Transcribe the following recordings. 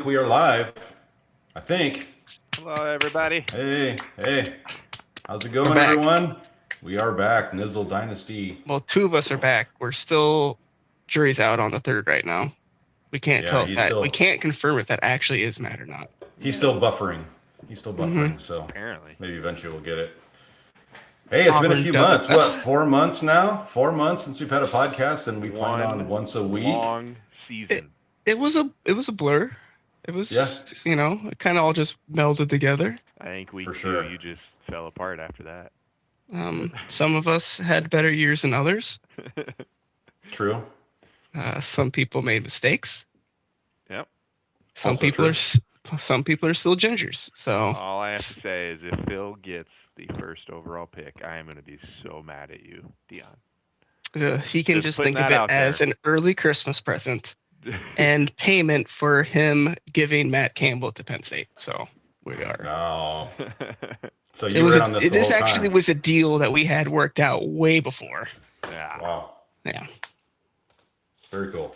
We are live. I think. Hello, everybody. Hey. How's it We're going, back. everyone? We are back. Nizdle Dynasty. Well, two of us are back. We're still jury's out on the third right now. We can't Yeah, tell if he's that. still We can't confirm if that actually is Matt or not. he's still buffering. So Apparently. maybe eventually we'll get it. Hey, it's been a Auburn few doesn't- months. What, 4 months now? 4 months since we've had a podcast, and we plan One on once a week. long season. It was a blur. It was it kind of all just melded together. I think week For 2, sure. you just fell apart after that. Some of us had better years than others. True. Some people made mistakes. Yep. Some Also people true. some people are still gingers. So All I have to say is if Phil gets the first overall pick, I am going to be so mad at you, Dion. he can Just just putting think of that it out as there. an early Christmas present. And payment for him giving Matt Campbell to Penn State. So we are. Oh, so It you was were in on this the this whole actually time. was a deal that we had worked out way before. Yeah. Wow. Yeah. Very cool.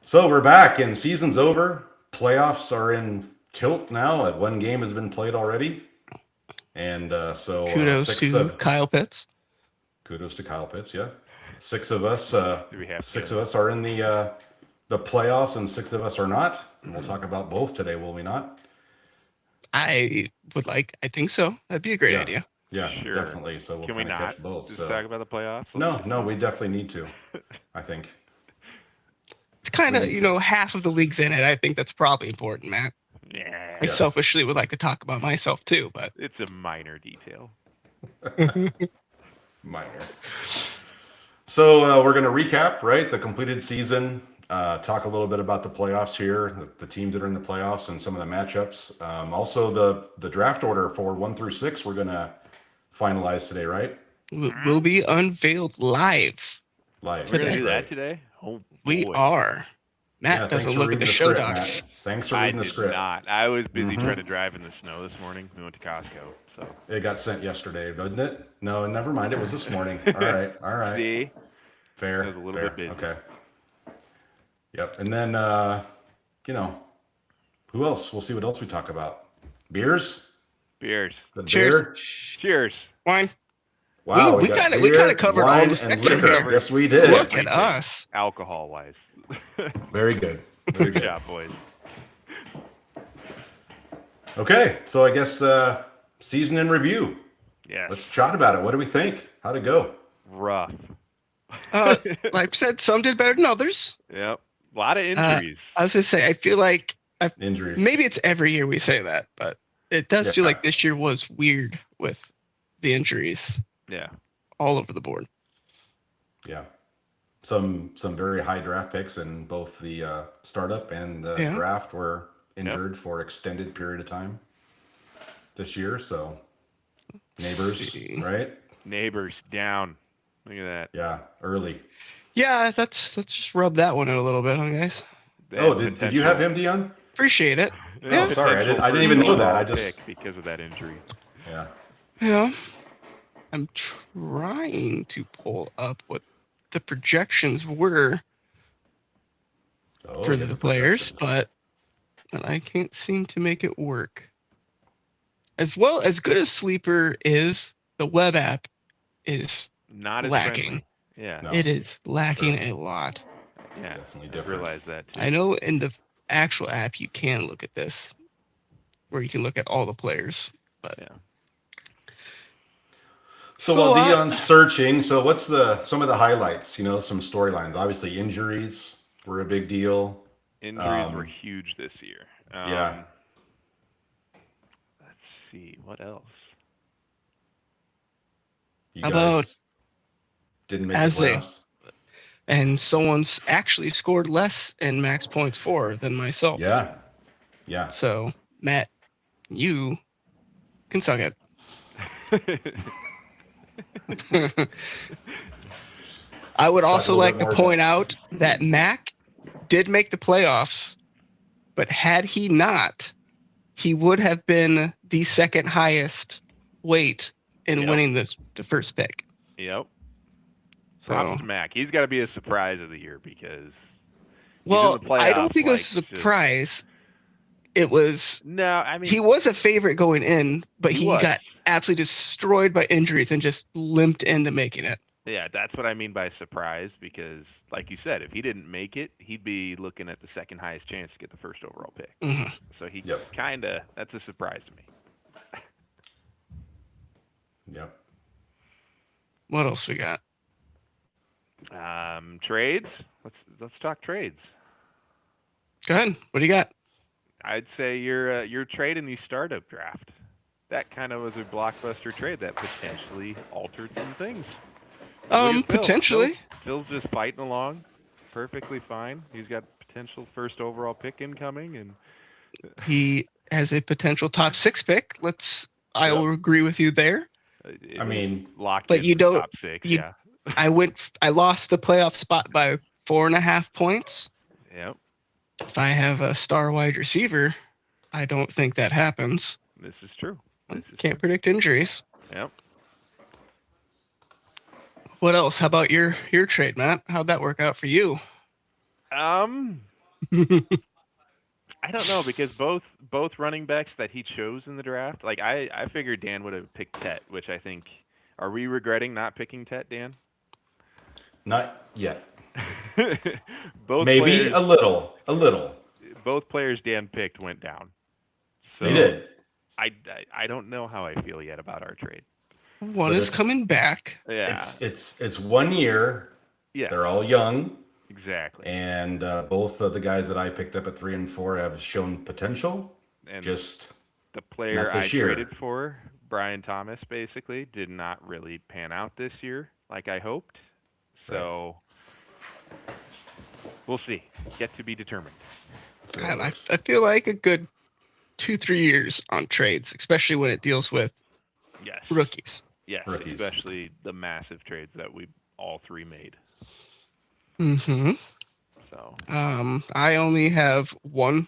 So we're back, and season's over. Playoffs are in tilt now. One game has been played already, and so Kudos to Kyle Pitts. kudos to Kyle Pitts. Yeah, six of us. Do we have Six to- of us are in the playoffs, and 6 of us are not. And we'll talk about both today, will we not? I think so. That'd be a great Yeah. idea. Yeah, Sure. definitely. So we'll Can we kind of not catch both. just So. talk about the playoffs? No, we definitely need to. I think. It's kind We of, need to. half of the league's in it. I think that's probably important, Matt. Yeah. I Yes. selfishly would like to talk about myself too, but It's a minor detail. Minor. So we're going to recap, right, the completed season, talk a little bit about the playoffs here, the teams that are in the playoffs and some of the matchups. Also, the draft order for 1 through 6 we're going to finalize today, right? will be unveiled live. Live. We're going to do Right. that today? Oh, We boy. are. Matt thanks doesn't for look at reading the the show script, docs. Matt. Thanks for I reading the did script. not. I was busy Mhm. trying to drive in the snow this morning. We went to Costco. So It got sent yesterday, didn't it? No, never mind. It was this morning. All right. see, Fair. I was a little fair. bit busy. Okay. Yep. And then, who else? We'll see what else we talk about. Beers? beers. The Cheers. beer? Cheers. Wine. Wow. We got kinda- beer, covered all wine, the and spectrum liquor. here. Yes, we did. Look at us. Alcohol wise. Very good. Very Good good. job, boys. Okay. So I guess season in review. Yes. Let's chat about it. What do we think? How'd it go? Rough. Like I said, some did better than others. Yep. A lot of injuries. I was gonna say, I feel like Injuries. maybe it's every year we say that, but it does feel Yeah. like this year was weird with the injuries yeah. all over the board. Yeah. Some very high draft picks in both the startup and the Yeah. draft were injured for extended period of time this year. So neighbors, See. right? Neighbors down. Look at that. Yeah, early. Yeah, let's just rub that one in a little bit, huh, guys? Oh, did you have him, Dion? Appreciate it. Oh, sorry, I didn't even know that. I just- because of that injury. Yeah. Yeah. I'm trying to pull up what the projections were Oh, for yeah, the players, projections. but I can't seem to make it work. As well as good as Sleeper is, the web app is Not as lacking. friendly. Yeah. No. It is lacking a lot. Yeah. Definitely I different. realized that too. I know in the actual app you can look at this, where you can look at all the players. But Yeah. So while Dion's searching, so what's some of the highlights? Some storylines. Obviously, injuries were a big deal. Injuries were huge this year. Yeah. Let's see. What else? You How guys about didn't make the Asley? playoffs. and someone's actually scored less in max points for than myself. Yeah. Yeah. So Matt, you can suck it. I would also little like bit to more point out that Mac did make the playoffs, but had he not, he would have been the second highest weight in Yep. winning the first pick. Yep. So Props to Mac. He's got to be a surprise of the year because Well, the I don't playoffs, think it was a like, just- surprise. It was No, I mean he was a favorite going in, but he he got was. absolutely destroyed by injuries and just limped into making it. Yeah, that's what I mean by surprised because, like you said, if he didn't make it, he'd be looking at the second highest chance to get the first overall pick. Mhm. So he Yep. that's a surprise to me. Yep. What else we got? Trades. Let's talk trades. Go ahead. What do you got? I'd say your trade in the startup draft. That kind of was a blockbuster trade that potentially altered some things. Look at Phil. Potentially. Phil's just fighting along, perfectly fine. He's got potential first overall pick incoming, and He has a potential top 6 pick. I will Yep. agree with you there. it I was mean, locked but in you for don't- top 6. you- Yeah. I lost the playoff spot by 4.5 points. Yep. If I have a star wide receiver, I don't think that happens. This is true. This is Can't predict injuries. true. Yep. What else? How about your trade, Matt? How'd that work out for you? I don't know because both running backs that he chose in the draft, like I figured Dan would have picked Tet, which I think. Are we regretting not picking Tet, Dan? not yet. Both Maybe players, a little. both players Dan picked went down. So They did. I don't know how I feel yet about our trade. One But is it's- coming back. Yeah. It's 1 year. Yes. They're all young, exactly. and both of the guys that I picked up at 3 and 4 have shown potential. And Just the player not I this year. traded for, Brian Thomas, basically did not really pan out this year like I hoped. So we'll see. Yet to be determined. see how it I works. feel like a good 2-3 years on trades, especially when it deals with Yes. rookies. Yes, Rookies. especially the massive trades that we all three made. Mm-hmm. So I only have one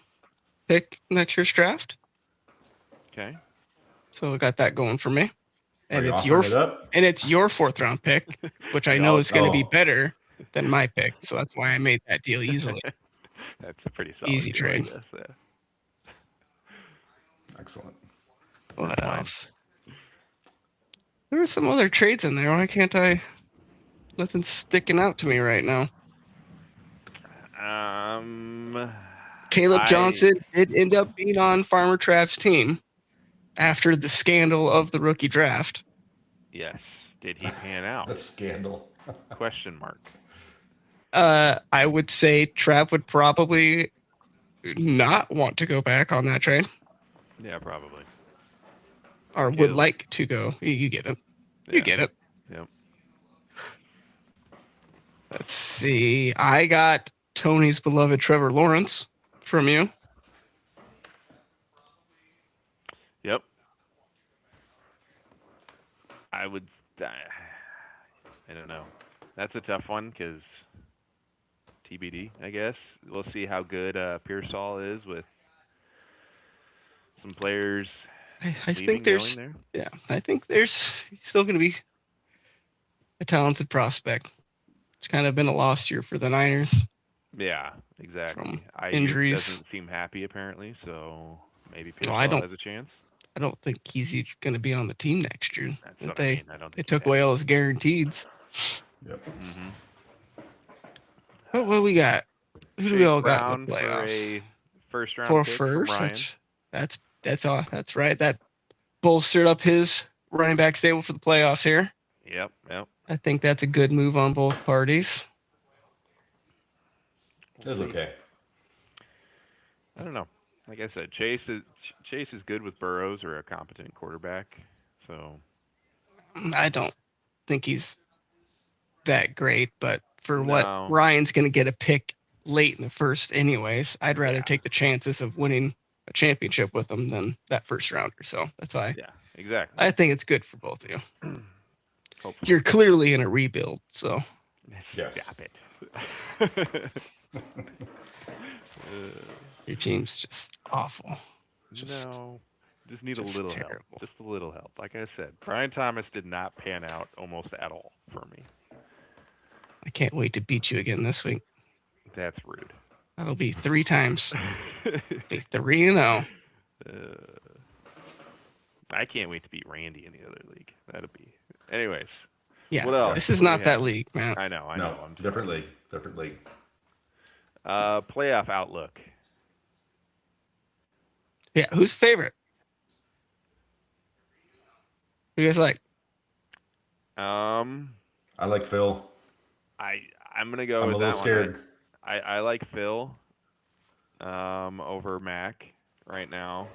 pick next year's draft, okay. so I got that going for me. Are And you it's offering it up? and it's your 4th round pick, which I Yeah, know is going to be oh. better than my pick. So that's why I made that deal easily. That's a pretty solid Easy deal, I trade. guess, yeah. Excellent. What That's fine. else? There were some other trades in there. Why can't I? Nothing's sticking out to me right now. Caleb I- Johnson did end up being on Farmer Trav's team after the scandal of the rookie draft. Yes. Did he pan out? The scandal. Question mark. I would say Trav would probably not want to go back on that trade, Yeah, probably. or would Caleb. like to go. You get it. Yeah. You get it. Yep. Let's see. I got Tony's beloved Trevor Lawrence from you. Yep. I would. I don't know. That's a tough one because TBD. I guess we'll see how good Pearsall is with some players. I leaving, think there's, going there. yeah, I think he's still going to be a talented prospect. It's kind of been a lost year for the Niners. Yeah, exactly. From Ayuk injuries. doesn't seem happy apparently, so maybe Well, I Pearsall don't- has a chance. I don't think he's going to be on the team next year. That's what They I mean. I don't they think took away all his guaranteeds. Yep. What we got? Who do we all got in the for playoffs? a first round For pick first, from Ryan. that's all. That's right. That bolstered up his running back stable for the playoffs here. Yep. I think that's a good move on both parties. That's okay. I don't know. Like I said, Chase is good with Burrows or a competent quarterback. So I don't think he's that great, but for No. what Ryan's going to get a pick late in the first anyways, I'd rather Yeah. take the chances of winning a championship with him than that first rounder. So that's why yeah, exactly. I think it's good for both of you. Hopefully. You're clearly in a rebuild, so Yes. Stop it. your team's just awful. No, just need a just little terrible. help. Just a little help. Like I said, Brian Thomas did not pan out almost at all for me. I can't wait to beat you again this week. That's rude. That'll be 3 times. Be 3-0. I can't wait to beat Randy in the other league. That'll be. Anyways. Yeah, What else? this is What do we not that have? league, man. I know. No, I'm sorry. different league. Different league. Playoff outlook. Yeah, who's the favorite? Who you guys like? I like Phil. I'm gonna go I'm with a little that scared. one. I like Phil over Mac right now.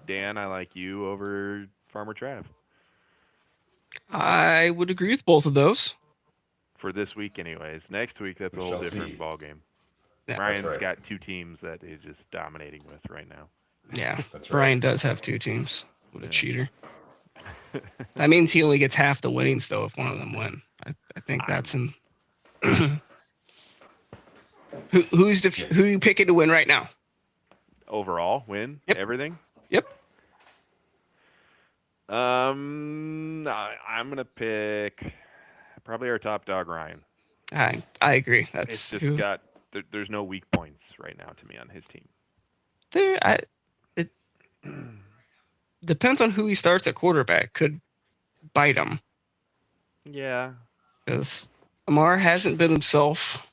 Dan, I like you over Farmer Trav I would agree with both of those. for this week, anyways. Next week, that's We a whole shall different see. ball game. Yeah. Ryan's That's right. got 2 teams that he's just dominating with right now. Yeah, That's right. Brian does have 2 teams. What a Yeah. cheater. That means he only gets half the winnings, though, if one of them win. I think that's in. Who are you picking to win right now? Overall, win everything. Yep. I'm gonna pick probably our top dog, Ryan. I agree. That's It's just who, got there's no weak points right now to me on his team. it depends on who he starts at quarterback. Could bite him Yeah, because Amar hasn't been himself,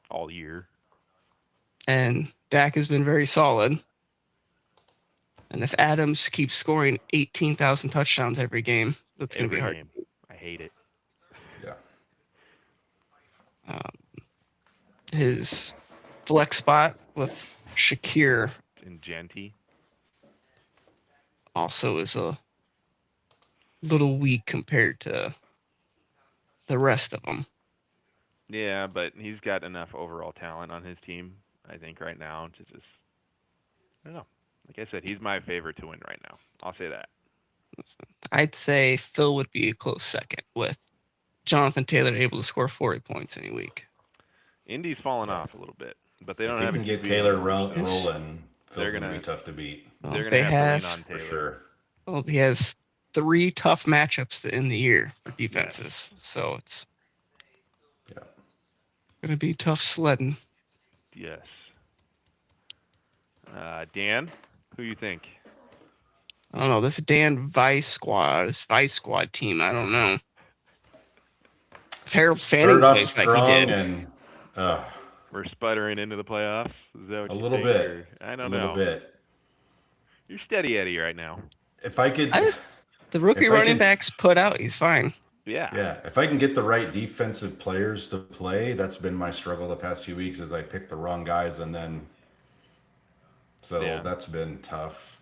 all year. and Dak has been very solid. And if Adams keeps scoring 18,000 touchdowns every game, that's going to be hard. Game. I hate it. Yeah. His flex spot with Shakir And Genty. also is a little weak compared to the rest of them. Yeah, but he's got enough overall talent on his team, I think, right now to just. I don't know. Like I said, he's my favorite to win right now. I'll say that. I'd say Phil would be a close second with Jonathan Taylor able to score 40 points any week. Indy's fallen off a little bit, but they don't If you have can a get QB Taylor anymore, so rolling, Phil's They're gonna gonna- be tough to beat Well, they're they gonna have have, to lean on for Taylor. sure. well, he has 3 tough matchups to end the year for defenses. So it's Yeah. going to be tough sledding. Yes. Dan, who you think? I don't know. This Dan Vice Squad team. I don't know. If Harold Fanning Started off plays like strong he did. and We're sputtering into the playoffs. Is that what a you little think, bit. or- I A don't little know. bit. You're steady Eddie right now. If I could, The rookie If I running could- backs put out. He's fine. Yeah. if I can get the right defensive players to play, that's been my struggle the past few weeks. Is I pick the wrong guys and then, so Yeah. that's been tough.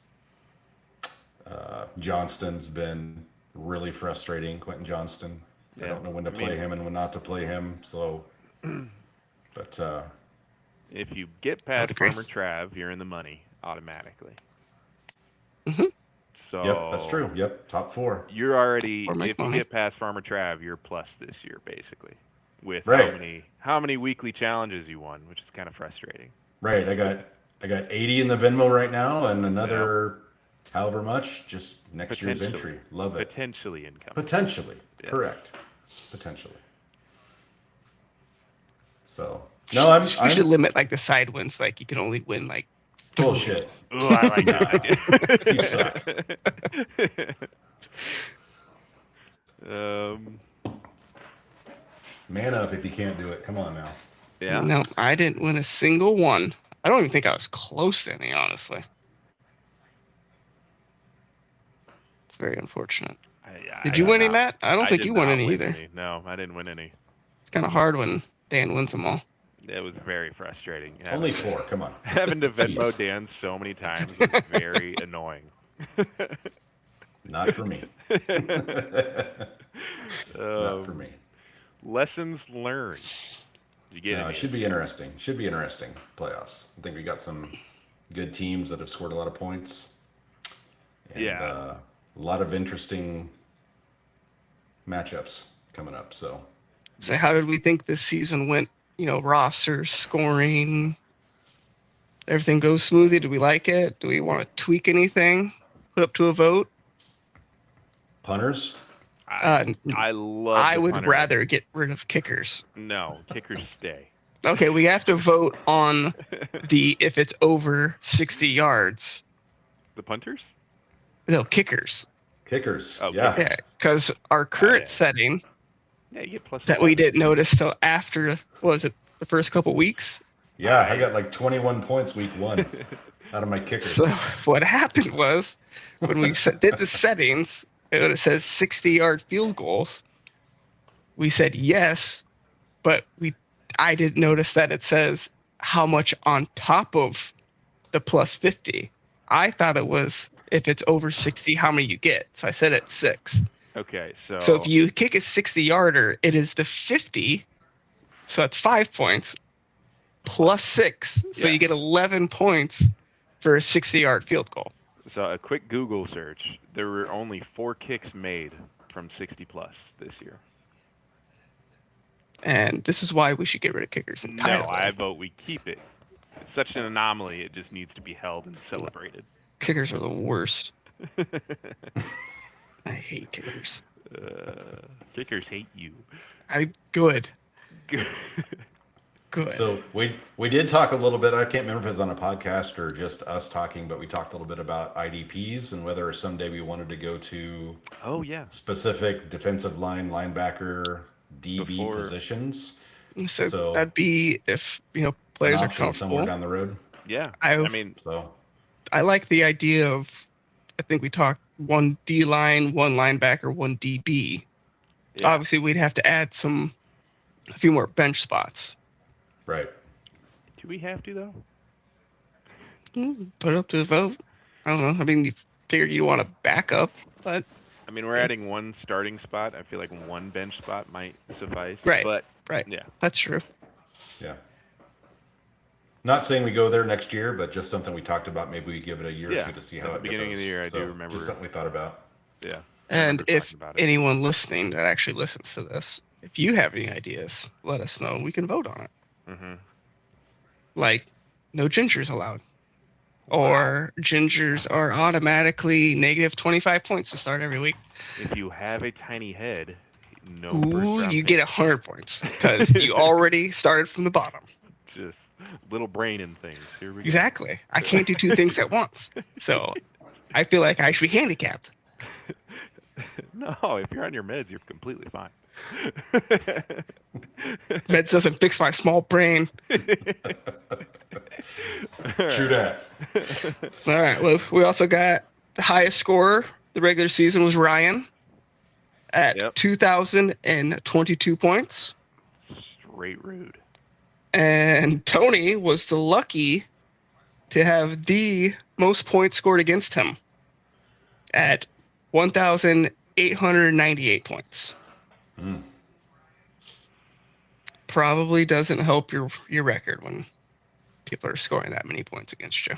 Johnston's been really frustrating. Quentin Johnston. I Yeah. don't know when to I play mean- him and when not to play him. So, but If you get past agree. Farmer Trav, you're in the money automatically. Mhm. So yep, that's true. Yep, top 4. You're already Or make if you money. get past Farmer Trav, you're plus this year basically. With Right. how many weekly challenges you won, which is kind of frustrating. Right. I got 80 in the Venmo right now, and another however much just next year's Potentially. entry. Love it. Potentially income. Potentially. Yes. Correct. Potentially. So no, I'm We should limit like the side wins. Like you can only win like 3. bullshit. Ooh, I like You this idea. Man up if you can't do it. Come on now. Yeah. No, I didn't win a single one. I don't even think I was close to any, honestly. It's very unfortunate. Did you win any, Matt? I don't think did you won not any win either. any. No, I didn't win any. It's kind of hard when Dan wins them all. It was very frustrating. Only 4. Come on. Having to Venmo Jeez. Dan so many times was very annoying. Not for me. Not for me. Lessons learned. Did you get No, any? it should be interesting. Should be interesting playoffs. I think we got some good teams that have scored a lot of points. And, Yeah. a lot of interesting matchups coming up. So So how did we think this season went? You know, roster, scoring, everything goes smoothly. Do we like it? Do we want to tweak anything? Put up to a vote? punters. I love. I the would punter. rather get rid of kickers. No, kickers stay. Okay, we have to vote on if it's over 60 yards. The punters? No, kickers. Kickers. Oh, Yeah. Yeah, because our current setting Yeah, you get plus that we 11. didn't notice till after, what was it, the first couple weeks? Yeah, I got like 21 points week 1 out of my kicker. So what happened was when we did the settings, and it says 60-yard field goals, we said yes, but I didn't notice that it says how much on top of the plus 50. I thought it was if it's over 60, how many you get. So I said it's 6. Okay, so So if you kick a 60-yarder, it is the 50. So that's 5 points plus 6. So you Yes. get 11 points for a 60-yard field goal. So a quick Google search. There were only 4 kicks made from 60 plus this year. And this is why we should get rid of kickers entirely. No, I vote we keep it. It's such an anomaly. It just needs to be held and celebrated. Kickers are the worst. I hate kickers. Kickers hate you. Good. Good. So we did talk a little bit. I can't remember if it was on a podcast or just us talking, but we talked a little bit about IDPs and whether someday we wanted to go to Oh yeah. specific defensive line, linebacker, DB positions. So that'd be if players An are option somewhere comfortable. down the road. Yeah. I mean, So I like the idea of, I think we talked 1 D line, 1 linebacker, 1 DB. yeah. Obviously, we'd have to add a few more bench spots. right. Do we have to though? Put it up to a vote. I don't know. I mean, you figure you want a backup, but I mean, we're adding 1 starting spot. I feel like 1 bench spot might suffice. Right. But right, yeah. that's true. Yeah. Not saying we go there next year, but just something we talked about. Maybe we give it a year or Yeah, two to see at how the it beginning of the goes. year, I do So, remember. Just something we thought about. Yeah. I And remember if talking about it. anyone listening that actually listens to this, if you have any ideas, let us know. We can vote on it. Mhm. Like, no gingers allowed. Or gingers are automatically negative 25 points to start every week. If you have a tiny head, no Ooh, first-round you pick. get 100 points because you already started from the bottom. Just little brain and things. Here we go. Exactly. I can't do 2 things at once. So I feel like I should be handicapped. No, if you're on your meds, you're completely fine. Meds doesn't fix my small brain. True that. All right. Well, we also got the highest scorer the regular season was Ryan at Yep. 2,022 points. Straight rude. And Tony was the lucky to have the most points scored against him at 1,898 points. Probably doesn't help your record when people are scoring that many points against you.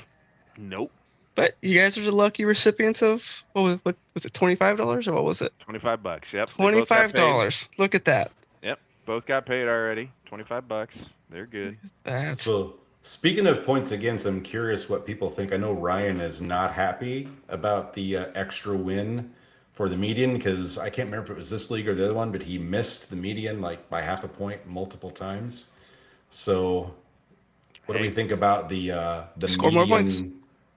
Nope. But you guys are the lucky recipients of what was it, $25 or what was it? $25. Yep. they both got paid. $25. Look at that. Yep. Both got paid already. $25. They're good. That's So speaking of points against, I'm curious what people think. I know Ryan is not happy about the extra win for the median because I can't remember if it was this league or the other one, but he missed the median like by half a point multiple times. So what do we think about the Score more median? points.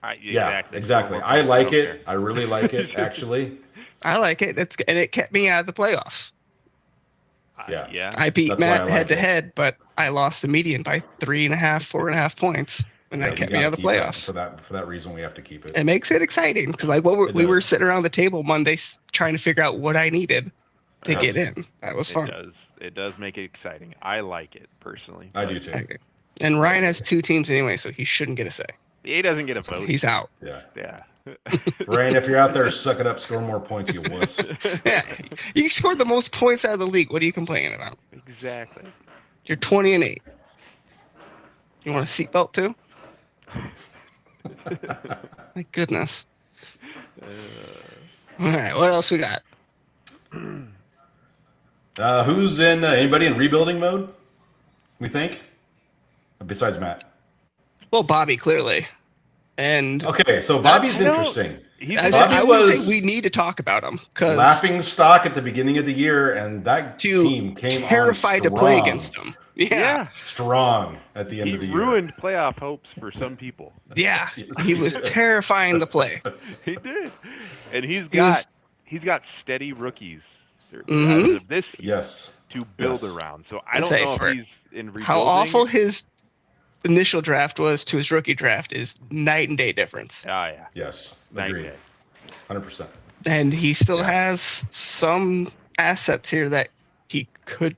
Yeah, Exactly. exactly. Score more I points. like don't it. care. I really like it actually. I like it. And it kept me out of the playoffs. Yeah. Yeah. I beat That's why I Matt like head to it. head, but I lost the median by 3.5, 4.5 points, and that Yeah, we kept me gotta out of the keep it. playoffs. For that reason, we have to keep it. It makes it exciting because we were does. sitting around the table Monday trying to figure out what I needed to Yes. get in. That was fun. It does make it exciting. I like it personally. I but do too. Okay. And Ryan has 2 teams anyway, so he shouldn't get a say. He doesn't get a vote. He's out. Yeah. Yeah. Ryan, if you're out there, suck it up, score more points, you wuss. Yeah, you scored the most points out of the league. What are you complaining about? Exactly. You're 20-8. You want a seatbelt too? My goodness. All right, what else we got? Who's in? Anybody in rebuilding mode? We think, besides Matt. Well, Bobby clearly, And Okay, so Bobby's You know, interesting. I would was say we need to talk about him because Laughing stock at the beginning of the year, and that team came terrified on to play strong. against him. Yeah. Strong at the end He of the year. ruined playoff hopes for some people. Yeah, Yes, he was terrifying to play. He did. And he's was- got steady rookies Mhm. as of this year Yes. to build Yes. around. So I Let's don't say know for if he's in rebuilding. How awful his initial draft was to his rookie draft is night and day difference. Ah, yeah. Yes. Night and Agreed. day. 100%. And he still Yeah. has some assets here that he could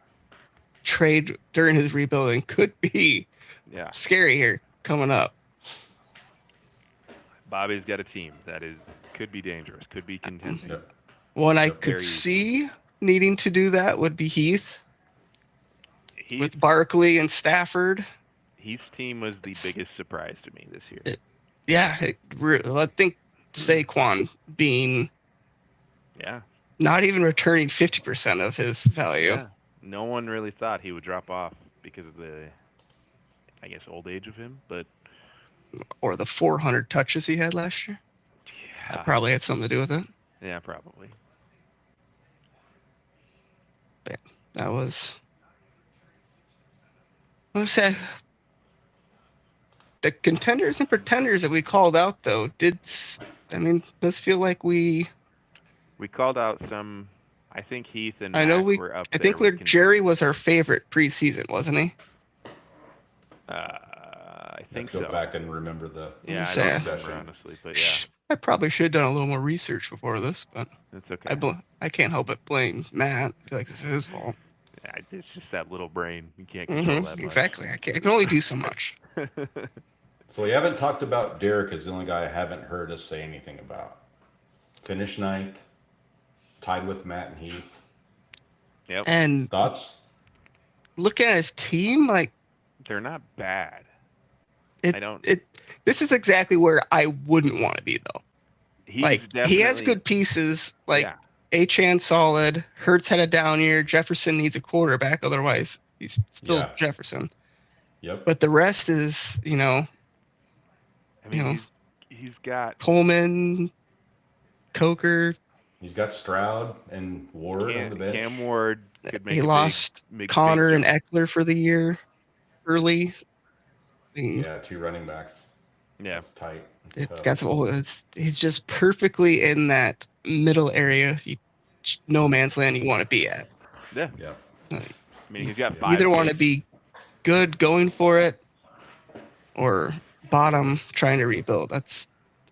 trade during his rebuilding. Could be Yeah. scary here coming up. Bobby's got a team that could be dangerous, could be contending. Yep. One I Yep. could Very- see needing to do that would be Heath with Heath- Barkley and Stafford. Heath's team was the biggest surprise to me this year. Yeah, I think Saquon being Yeah. not even returning 50% of his value. Yeah. No one really thought he would drop off because of the, I guess, old age of him. But Or the 400 touches he had last year. yeah, That probably had something to do with it. yeah, probably. That was. Let's say the contenders and pretenders that we called out, though, does feel like we. We called out some. I think Heath and I know Mac we. were up I there think with Jerry was our favorite preseason, wasn't he? I think Go so. back and remember the Yeah, I Yeah. don't remember honestly, but yeah, I probably should have done a little more research before this, but it's okay. I can't help but blame Matt. I feel like this is his fault. Yeah, it's just that little brain. You can't control that much. Exactly. I can only do so much. So we haven't talked about Derek as the only guy I haven't heard us say anything about. Finished ninth, tied with Matt and Heath. Yep, And Thoughts? looking at his team, like they're not bad. it, I don't- This is exactly where I wouldn't want to be, though. He's Like he has definitely- good pieces. Like yeah, Achan solid. Hurts had a down year. Jefferson needs a quarterback. Otherwise, he's still Yeah. Jefferson. Yep. But the rest is, I mean, you know, he's got Coleman, Coker. He's got Stroud and Ward on the bench. Cam Ward could make He a lost big Connor and jump. Eckler for the year early. I mean, Yeah, 2 running backs. Yeah, It's tight. It's it's tough. got some. He's just perfectly in that middle area. No man's land you want to be at. yeah. Yeah. I mean, he's got You 5. either want to picks. be good going for it or bottom trying to rebuild. That's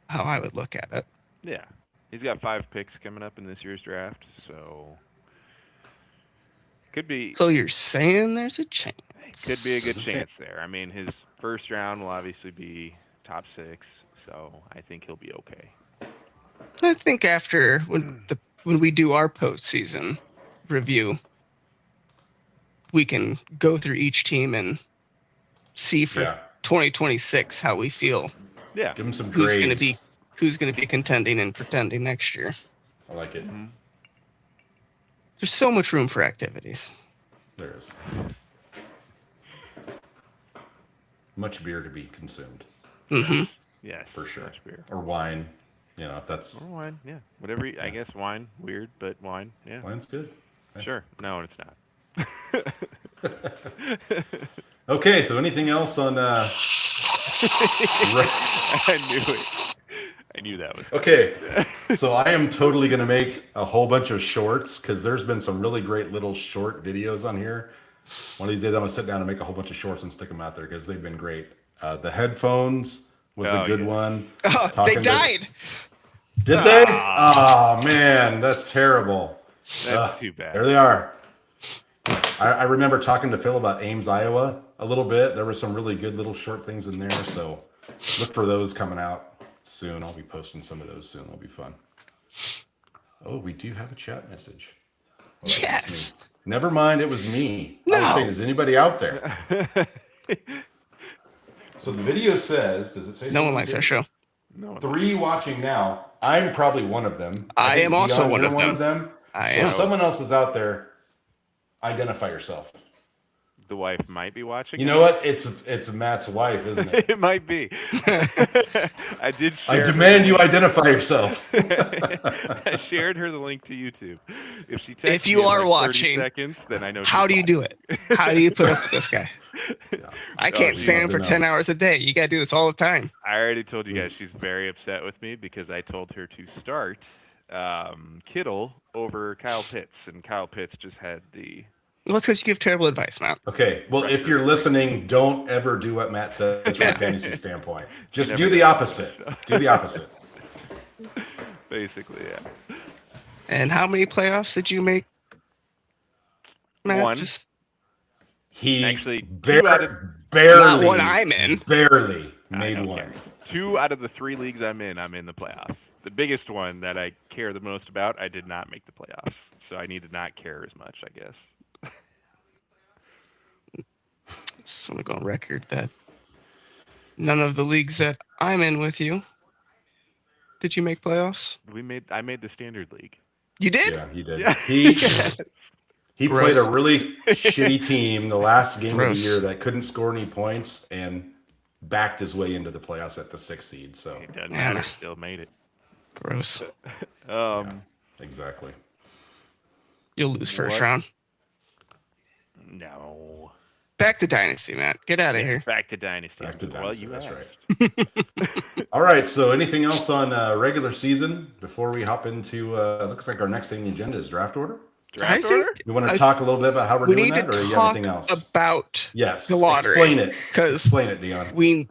how I would look at it. Yeah, he's got 5 picks coming up in this year's draft, so could be So you're saying there's a chance? could be a good chance there. I mean, his first round will obviously be top 6, so I think he'll be okay. I think after when we do our postseason review, we can go through each team and see for Yeah. 2026 how we feel. Yeah, Give him some Who's grades. going to be contending and pretending next year. I like it. Mhm. There's so much room for activities. There is. Much beer to be consumed. Hmm yes, For sure. much beer. Or wine. You know, if that's Or wine, yeah, whatever. I guess wine, weird, but wine, yeah, wine's good. sure. No, it's not. Okay, so anything else on I knew it. I knew that was. Okay, so I am totally going to make a whole bunch of shorts because there's been some really great little short videos on here. One of these days I'm going to sit down and make a whole bunch of shorts and stick them out there because they've been great. The headphones was a Oh, good yes. one. Oh, they Talking to- died. Did they? Oh, man, that's terrible. That's too bad. There they are. I remember talking to Phil about Ames, Iowa a little bit. There were some really good little short things in there. So look for those coming out soon. I'll be posting some of those soon. It'll be fun. Oh, we do have a chat message. Well, that was Yes. me. Never mind. It was me. I was No. saying, is anybody out there? So the video says, does it say No one likes our show. No, 3 watching now. I'm probably one of them. I think am also Dion, one you're of them. I So am. if someone else is out there, identify yourself. the wife might be watching. You know what? It's Matt's wife, isn't it? It might be. I did. I Share demand you identify yourself. I shared her the link to YouTube. If she texts If you me in are like 30 watching, seconds, then I know. How do you do it? How do you put up with this guy? Yeah. I can't you stand him love for to 10 know. hours a day. You got to do this all the time. I already told you guys she's very upset with me because I told her to start Kittle over Kyle Pitts, and Kyle Pitts just had the. Well, it's because you give terrible advice, Matt. Okay, well, if you're listening, don't ever do what Matt says from a fantasy standpoint. Just never do the know, opposite. so. Do the opposite. Basically, yeah. And how many playoffs did you make, Matt? One. Just Actually, two out of- barely, not one I'm in. barely I made don't one. care. 2 out of the 3 leagues I'm in the playoffs. The biggest one that I care the most about, I did not make the playoffs. So I need to not care as much, I guess. Just want to go on record that none of the leagues that I'm in with you did you make playoffs. I made the standard league. You did? Yeah, he did. Yeah. He Gross. played a really shitty team the last game of Gross. the year that couldn't score any points and backed his way into the playoffs at the 6th seed. So It doesn't Man. matter. Still made it. Gross. exactly. You'll lose first What? round. No. Back to Dynasty, Matt. Get out of Yes, here. back to Dynasty. Back to Well, Dynasty, you that's asked. All right. So anything else on regular season before we hop into looks like our next thing on the agenda is draft order. Draft I think order? You want to I- talk a little bit about how we're We doing need that, to or you have talk anything else? about Yes. the lottery. Explain it. 'Cause Explain it, Dion.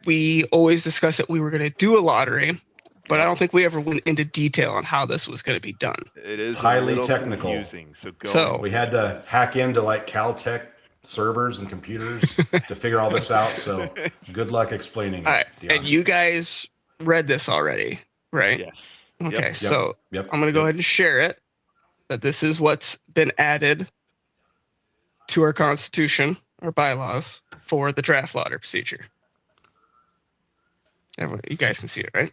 we always discussed that we were going to do a lottery, but I don't think we ever went into detail on how this was going to be done. It is Highly a little technical. confusing. So go. So- We had to hack into like Caltech servers and computers to figure all this out. So good luck explaining it, All right. Dion. And you guys read this already, right? Yes. Okay. Yep. So Yep. I'm going to go ahead and share it, that this is what's been added to our constitution or bylaws for the draft lottery procedure. Everyone, you guys can see it, right?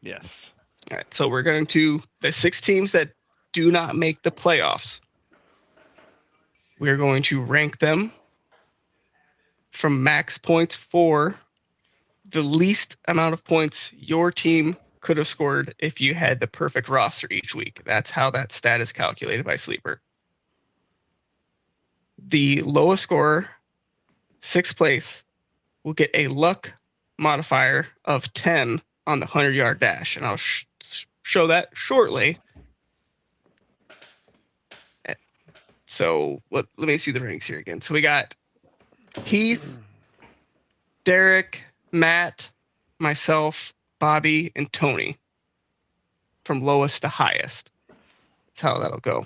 Yes. All right. So we're going to, the 6 teams that do not make the playoffs, we're going to rank them from max points for the least amount of points your team could have scored if you had the perfect roster each week. That's how that stat is calculated by Sleeper. The lowest scorer, 6th place, will get a luck modifier of 10 on the 100-yard dash, and I'll show that shortly. So let me see the ranks here again. So we got Heath, Derek, Matt, myself, Bobby, and Tony from lowest to highest. That's how that'll go.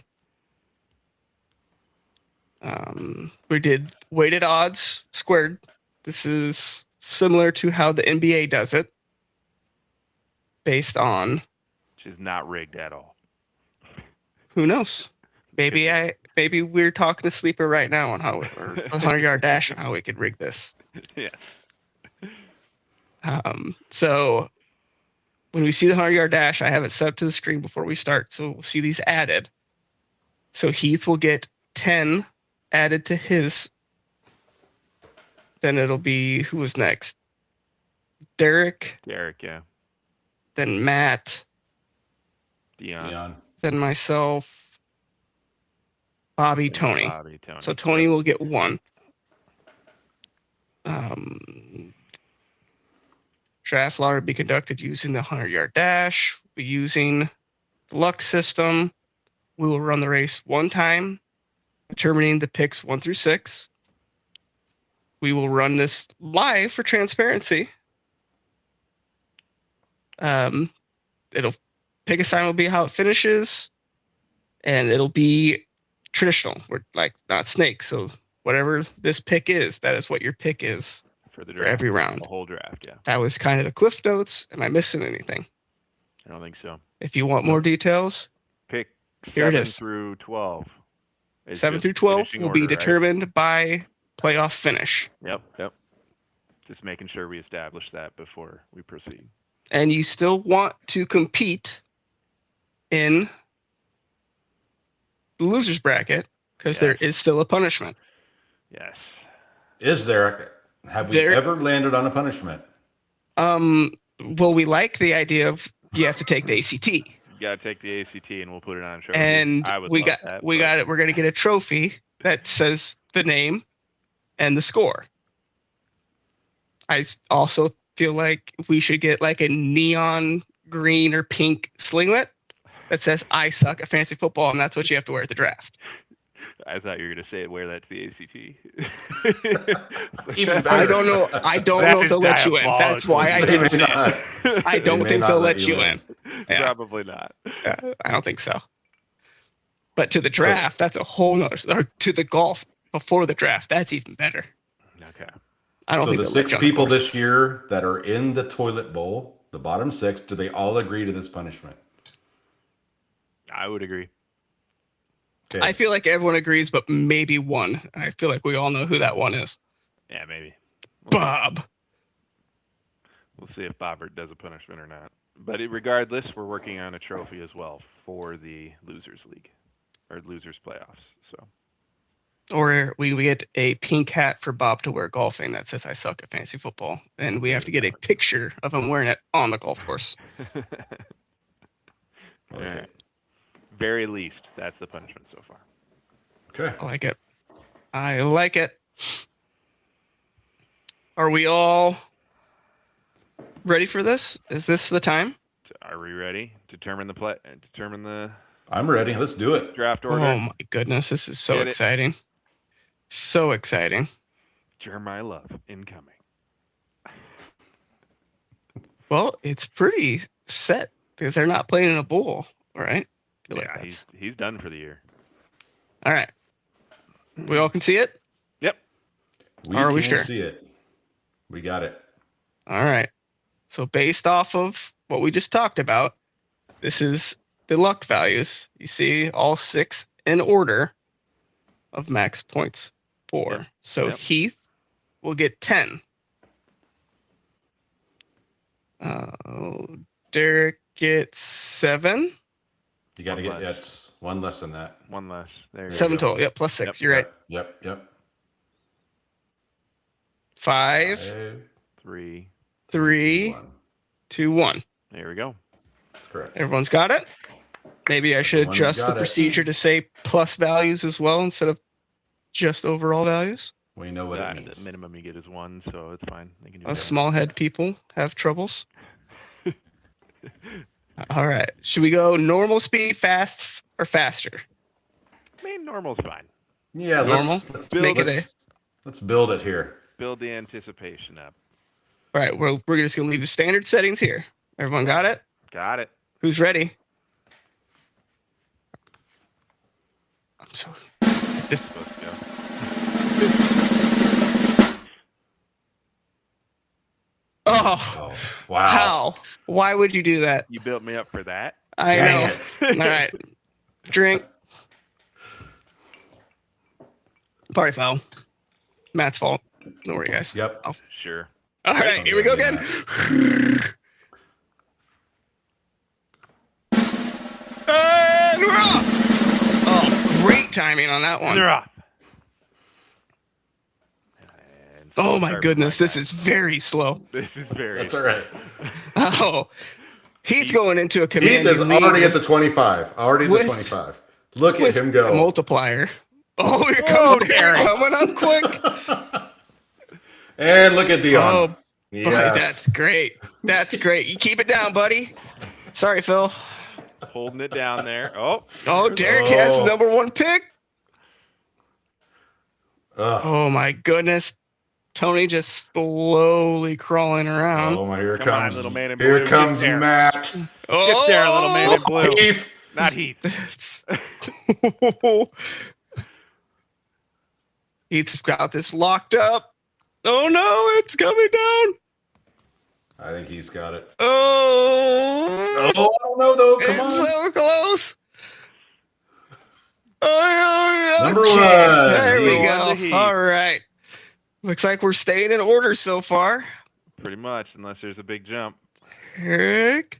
We did weighted odds squared. This is similar to how the NBA does it, based on Which is not rigged at all. who knows. Maybe we're talking to Sleeper right now on how, or a 100-yard dash on how we could rig this. Yes. So when we see the 100-yard dash, I have it set up to the screen before we start. So we'll see these added. So Heath will get 10 added to his. Then it'll be, who was next? Derek, Yeah. then Matt, Dion. then myself, Bobby, Tony. Bobby, Tony. So Tony will get 1. Draft lottery will be conducted using the 100-yard dash. We'll be using the luck system. We will run the race 1 time, determining the picks 1 through 6. We will run this live for transparency. It'll pick a sign will be how it finishes, and it'll be traditional. We're like not snake, so whatever this pick is, that is what your pick is for the for draft. every round. The whole draft, yeah. That was kind of the cliff notes. Am I missing anything? I don't think so. If you want more details, Pick Here it 7 is. through 12. It's 7 just through 12 finishing will be order, right? determined by playoff finish. Yep. Just making sure we establish that before we proceed. And you still want to compete in the loser's bracket because there Yes. is still a punishment. Yes. Is there? Have we ever landed on a punishment? Well, we like the idea of you have to take the ACT. You gotta take the ACT, and we'll put it on a trophy. And I would we love got that, we but- got it. We're gonna get a trophy that says the name and the score. I also feel like we should get like a neon green or pink singlet that says "I suck at fantasy football," and that's what you have to wear at the draft. I thought you were gonna say wear that to the ACT. Even better. I don't know. I don't That know if is theyll let you in. That's why I They didn't may say not. it. I don't may think not they'll let let you you in. Yeah. Probably not. I don't think so. But to the draft, that's a whole nother. Or to the golf before the draft, that's even better. Okay. I don't So think the they'll let 6 you on the people course. this year that are in the toilet bowl, the bottom 6, do they all agree to this punishment? I would agree. Okay. I feel like everyone agrees, but maybe one. I feel like we all know who that one is. Yeah, maybe. Bob. We'll see if Bobbert does a punishment or not. But regardless, we're working on a trophy as well for the Losers League or Losers Playoffs. So Or we get a pink hat for Bob to wear golfing that says "I suck at fantasy football," and we have to get a picture of him wearing it on the golf course. All right. Very least, that's the punishment so far. Okay. I like it. I like it. Are we all ready for this? Is this the time? Are we ready? Determine the I'm ready. Let's do it. draft order. Oh my goodness, this is so Get it. exciting. So exciting. Jeremiah Love incoming. Well, it's pretty set because they're not playing in a bowl, all right? I feel like Yeah, that's- he's done for the year. all right. We all can see it? Yep. We Are can we sure? see it. We got it. All right. So based off of what we just talked about, this is the luck values. You see all 6 in order of max points for. Yep. So Yep. Heath will get 10. Derek gets 7. You got to One get less. that's one less than that. One less. There you 7 go. total. Yep, plus 6. Yep. You're right. Yep. 5, 3. 3, 2, 1. There we go. That's correct. Everyone's got it? Maybe I should Everyone's adjust the got it. procedure to say plus values as well instead of just overall values. We know what it The means. minimum you get is 1, so it's fine. They can do Us that. small head people have troubles. All right. Should we go normal speed, fast, or faster? I mean, normal's fine. Yeah, Normal? let's Make it let's build it here. Build the anticipation up. All right. We're just going to leave the standard settings here. Everyone got it? Got it. Who's ready? I'm so. This, Supposed to go. oh, Oh, wow. how? Why would you do that? You built me up for that. I Dang know. it. All right. Drink. Party foul. Matt's fault. Don't worry, guys. Yep. Sure. All right, here we go again. And we're off. Oh, great timing on that one. They're off. And slow Oh my start goodness, from this my is very slow. guy. This is very. That's all right. Oh, Heath going into a Heath command is already at the 25. Already at With- the 25. Look at with him a go. multiplier. Oh, here Oh, comes Derek Derek. coming up quick. And look at Dion. Oh, yes. boy, that's great. That's great. You keep it down, buddy. Sorry, Phil. Holding it down there. Oh. Oh, Derek has the Oh. number 1 pick. Ugh. Oh my goodness. Tony just slowly crawling around. Oh my, here Come on, comes little man in here blue, comes get there. Matt. Oh, Get there, little man in blue. Heath. Not Heath. He's got this locked up. Oh no, it's coming down. I think he's got it. Oh, Oh, I don't know though. Come it's on. so close. Oh, Number okay. 1. There we Number go. 1 to Heath. All right. Looks like we're staying in order so far. Pretty much, unless there's a big jump. Eric.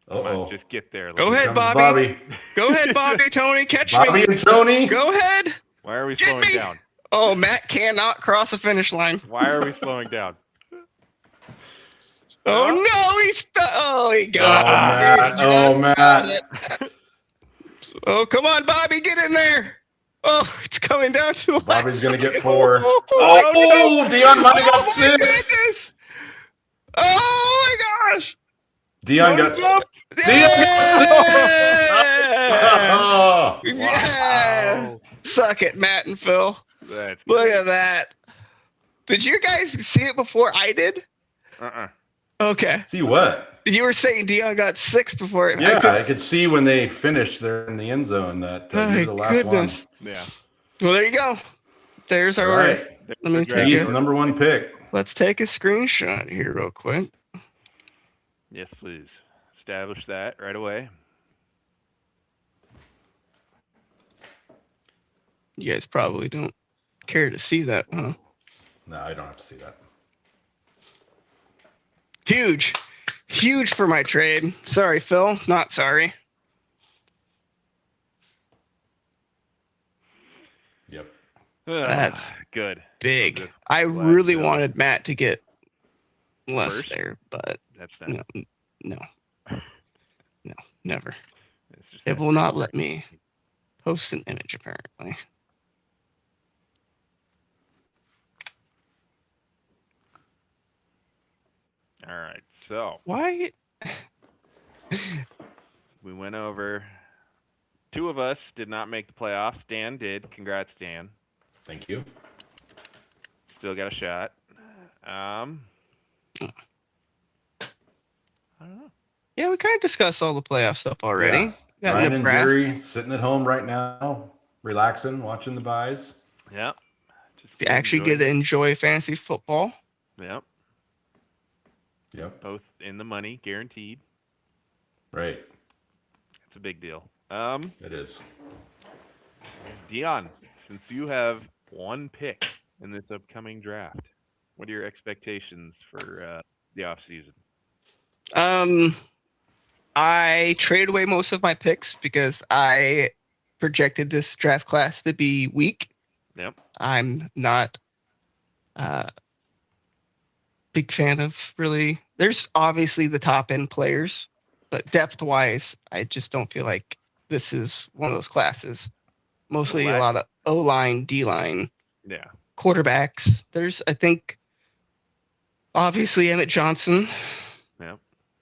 Come on, Uh-oh. just get there. Go little ahead, Comes man. Bobby. Go ahead, Bobby. Tony, catch Bobby me. and Tony. Go ahead. Why are we Get slowing me. down? Oh, Matt cannot cross the finish line. Why are we slowing down? Oh no, he got Oh, it. Matt. He just Oh, Matt. got it. Oh, come on, Bobby, get in there. Oh, it's coming down to a Bobby's going to get last- 4. Oh, Oh, Dion might have got oh my 6. goodness. Oh my gosh. Dion got Jump. Dion got 6. Yeah. Wow. Suck it, Matt and Phil. That's Look great. at that. Did you guys see it before I did? Okay. See what? You were saying Dion got 6 before it. Yeah, I could see when they finished there in the end zone that you were My the last goodness. Yeah. Well, there you go. There's one. our. All right. Let me take Heath, it. number 1 pick. Let's take a screenshot here real quick. Yes, please. Establish that right away. You guys probably don't care to see that, huh? No, I don't have to see that. Huge. Huge for my trade. Sorry, Phil. Not sorry. Yep. That's good. Big. Just I glad really so. wanted Matt to get less First? there, but That's not. no. No, never. It's just It that will not first let one. me post an image, apparently. All right. So Why? we went over. 2 of us did not make the playoffs. Dan did. Congrats, Dan. Thank you. Still got a shot. I don't know. Yeah, we kind of discussed all the playoff stuff already. Yeah. Got Ryan and Nebraska. Jerry sitting at home right now, relaxing, watching the buys. Yeah. Just You actually get to enjoy fantasy football. Yep. Yep. Both in the money, guaranteed. Right. It's a big deal. It is. Dion, since you have 1 pick in this upcoming draft, what are your expectations for the offseason? I traded away most of my picks because I projected this draft class to be weak. Yep. I'm not big fan of really. There's obviously the top end players, but depth wise, I just don't feel like this is one of those classes. Mostly a lot of O line, D line, Yeah. quarterbacks. There's, I think, obviously Emmett Johnson. Yep.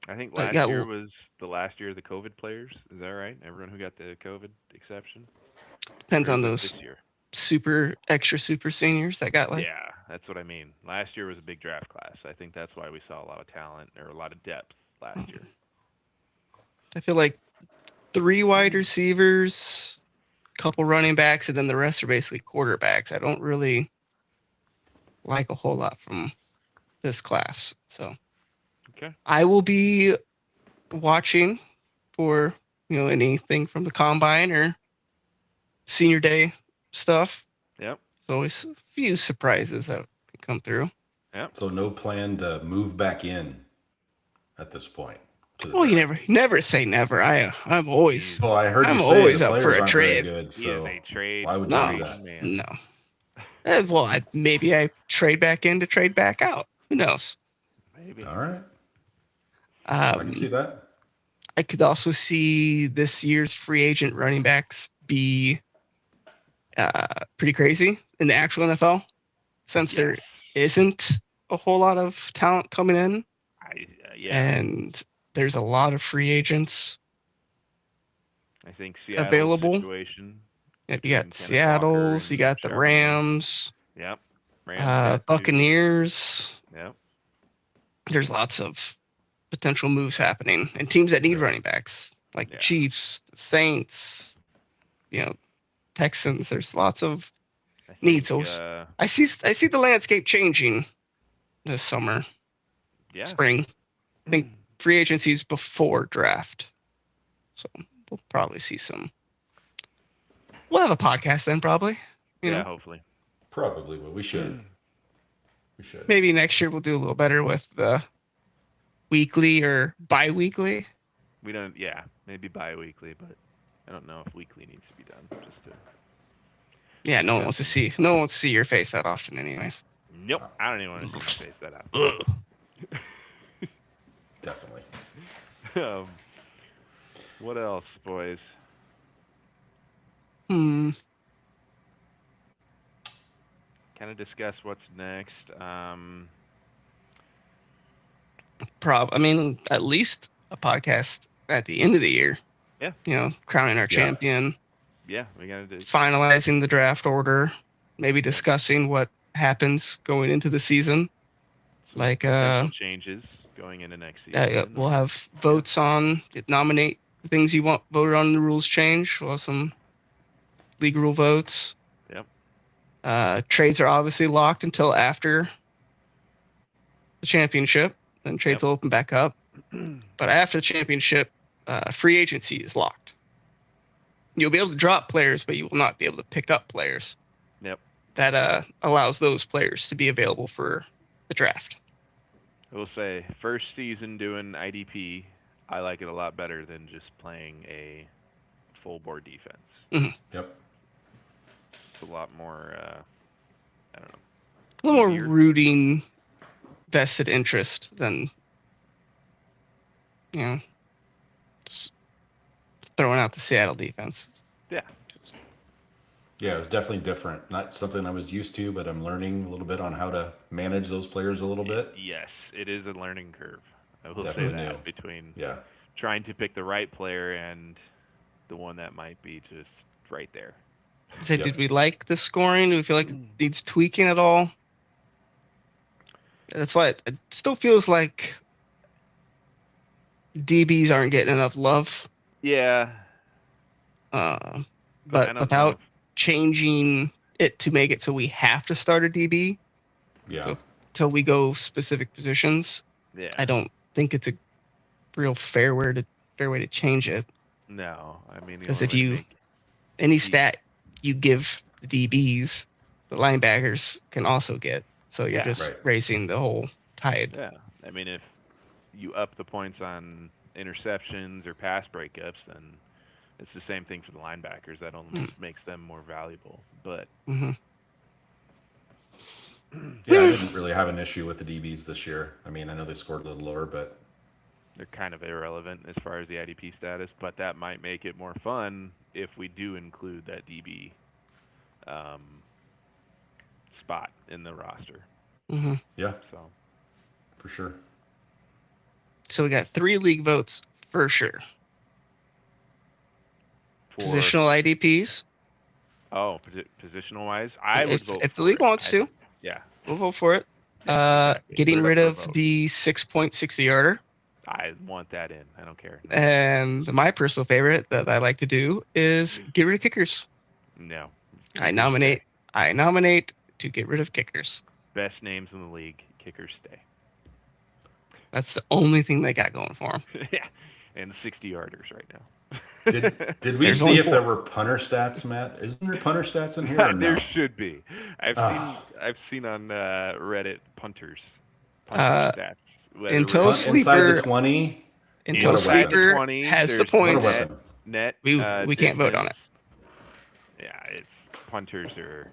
I think I last got- year was the last year of the COVID players. Is that right? Everyone who got the COVID exception? Depends Or on is it those this year? extra super seniors that got like. Yeah, that's what I mean. Last year was a big draft class. I think that's why we saw a lot of talent or a lot of depth last year. I feel like 3 wide receivers, couple running backs, and then the rest are basically quarterbacks. I don't really like a whole lot from this class. So Okay. I will be watching for, anything from the combine or senior day stuff. Yep. There's always a few surprises that can come through. So no plan to move back in at this point. Well, you never say never. I'm always Well, I heard you I'm say always the up for players a aren't very trade. good, He is so a trade. why would you No. do that? Man. No. Well, maybe I trade back in to trade back out. Who knows? Maybe. All right. I can see that. I could also see this year's free agent running backs be pretty crazy in the actual NFL, since there Yes. isn't a whole lot of talent coming in, Yeah. and there's a lot of free agents. I think Seattle's available. situation. You between got Kenneth Seattle's, Walker you got the and Rams, Yep. Rams got two. Buccaneers. Yep. There's lots of potential moves happening, and teams that need Right. running backs, like the Yeah. Chiefs, the Saints, Texans. There's lots of I needs. think, So I see the landscape changing this summer, yeah. spring. I think free agencies before draft. So we'll probably see some. We'll have a podcast then, probably. You Yeah, know, hopefully. Probably will. We should. We should. maybe next year we'll do a little better with the weekly or bi-weekly. We don't. Yeah, maybe bi-weekly, but I don't know if weekly needs to be done. Just to. Yeah, no one wants to see your face that often, anyways. Nope, I don't even want to see my face that out. Ugh. Definitely. What else, boys? Hmm. Kind of discuss what's next. I mean, at least a podcast at the end of the year. Yeah. You know, crowning our champion, Yeah, we gotta do. finalizing the draft order, maybe discussing what happens going into the season. Some Like, potential changes going into next season. Yeah, we'll have votes on nominate the things you want voted on in the rules change. We'll have some league rule votes. Yep. Trades are obviously locked until after the championship. Then trades will open back up. But after the championship, free agency is locked. You'll be able to drop players, but you will not be able to pick up players. Yep. That allows those players to be available for the draft. I will say, first season doing IDP, I like it a lot better than just playing a full board defense. Mm-hmm. Yep. It's a lot more, I don't know. A little Easier. more rooting vested interest than, just throwing out the Seattle defense. Yeah. Yeah, it was definitely different. Not something I was used to, but I'm learning a little bit on how to manage those players a little bit. Yes, it is a learning curve. I will Definitely say that new. between Yeah. trying to pick the right player and the one that might be just right there. So Yep. did we like the scoring? Do we feel like it needs tweaking at all? That's why it still feels like DBs aren't getting enough love. Yeah. I But don't know without if- changing it to make it so we have to start a DB Yeah. till we go specific positions, Yeah. I don't think it's a real fair way to change it. No, I mean, the Because only if way to you make- any stat you give the DBs, the linebackers can also get. So you're Yeah. just Right. raising the whole tide. Yeah, I mean, if you up the points on interceptions or pass breakups, then it's the same thing for the linebackers. That almost makes them more valuable. But Mm-hmm. Yeah, I didn't really have an issue with the DBs this year. I mean, I know they scored a little lower, but they're kind of irrelevant as far as the IDP status. But that might make it more fun if we do include that DB spot in the roster. Mm-hmm. yeah, So for sure. So we got 3 league votes for sure. for Positional IDPs. positional wise, I would vote if the for league it. wants to, Yeah, we'll vote for it. yeah, exactly. Getting Put it rid up of for a vote. the 6.60 yarder. I want that in. I don't care. And my personal favorite that I like to do is get rid of kickers. No. I Kickers nominate stay. to get rid of kickers. Best names in the league. Kickers stay. That's the only thing they got going for them. Yeah, and 60-yarders right now. Did we There's see only if 4. there were punter stats, Matt? Isn't there punter stats in here? Or no? There should be. Ah. I've seen on Reddit punters stats. until Punt Sleeper- inside the 20. Until What a weapon. Sleeper 20, has the there's What a points. weapon. net. We can't vote on it. distance. Yeah, it's punters are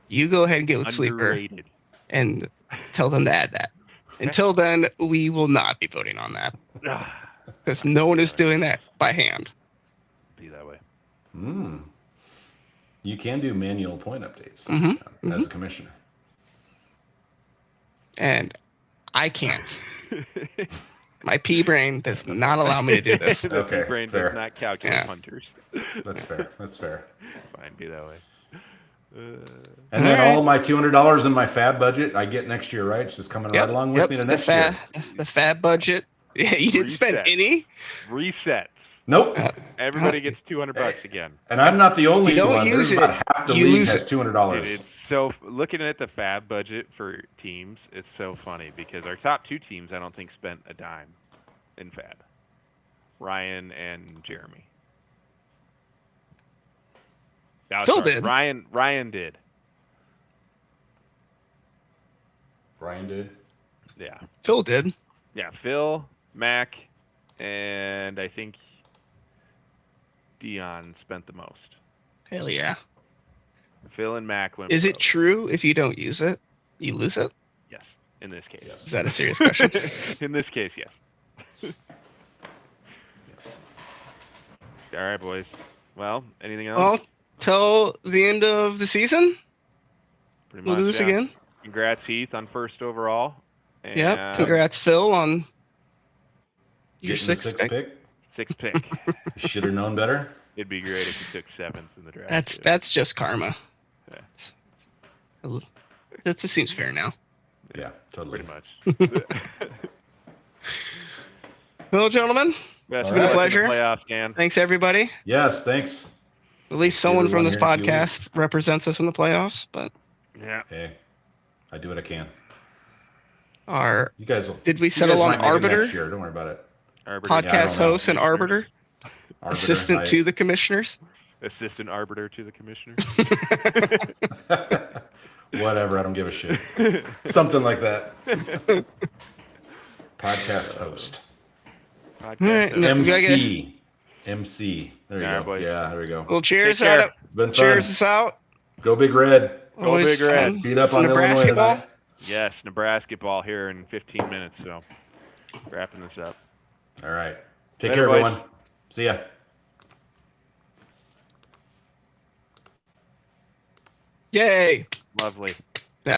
You go ahead and get with Sleeper underrated. and tell them to add that. Until then, we will not be voting on that because no one is doing that by hand. Be that way. You can do manual point updates Mm-hmm. as a commissioner. And I can't. My pea brain does not allow me to do this. The Okay, brain fair. does not calculate Yeah. punters. That's fair. That's fair. Fine, be that way. And then All right. all my $200 in my fab budget I get next year, right? It's just coming right along with me to next year. The fab budget. Yeah, you didn't spend Resets. any. Resets. Nope. Everybody gets $200 again. And I'm not the only You don't one. use There's about it, half the you league lose has it. $200. Dude, it's so looking at the fab budget for teams, it's so funny because our top 2 teams I don't think spent a dime in fab. Ryan and Jeremy. No, Phil sorry, did. Ryan did. Brian did. Yeah. Phil did. Yeah, Phil, Mac, and I think Dion spent the most. Hell yeah. Phil and Mac went. Is it pro. true if you don't use it, you lose it? Yes. In this case. Is that a serious question? In this case, yes. Yes. All right, boys. Well, anything else? Well, till the end of the season, Pretty we'll do much, this yeah. again. Congrats, Heath, on first overall. And Yeah. Congrats, Phil, on your Getting the sixth sixth pick. pick. Sixth pick. Should have known better. It'd be great if you took seventh in the draft. too. That's just karma. Yeah. That just seems fair now. Yeah, totally. Pretty much. Well, gentlemen, Best All right. of luck in the Pleasure. playoffs, Dan. thanks everybody. Yes, thanks. At least See someone from everyone this here in a few podcast weeks. represents us in the playoffs. But Yeah. Hey, I do what I can. You guys will. Did we you settle guys on might make it arbiter? next year. Don't worry about it. Arbiter. Yeah, I Podcast don't know. host and arbiter, Arbiter, assistant to the commissioners. Assistant arbiter to the commissioner. Whatever. I don't give a shit. Something like that. Podcast host. Podcast Alright, host. no. MC. MC. There you All right, go. boys. Yeah, there we go. Well, cheers. Take care. Out. Been fun. Cheers us out. Go Big Red. Go Always Big Red. fun. Beat up Some on Illinois Nebraska ball. tonight. Yes, Nebraska ball here in 15 minutes. So, wrapping this up. All right. Take Later, care, boys. everyone. See ya. Yay. Lovely.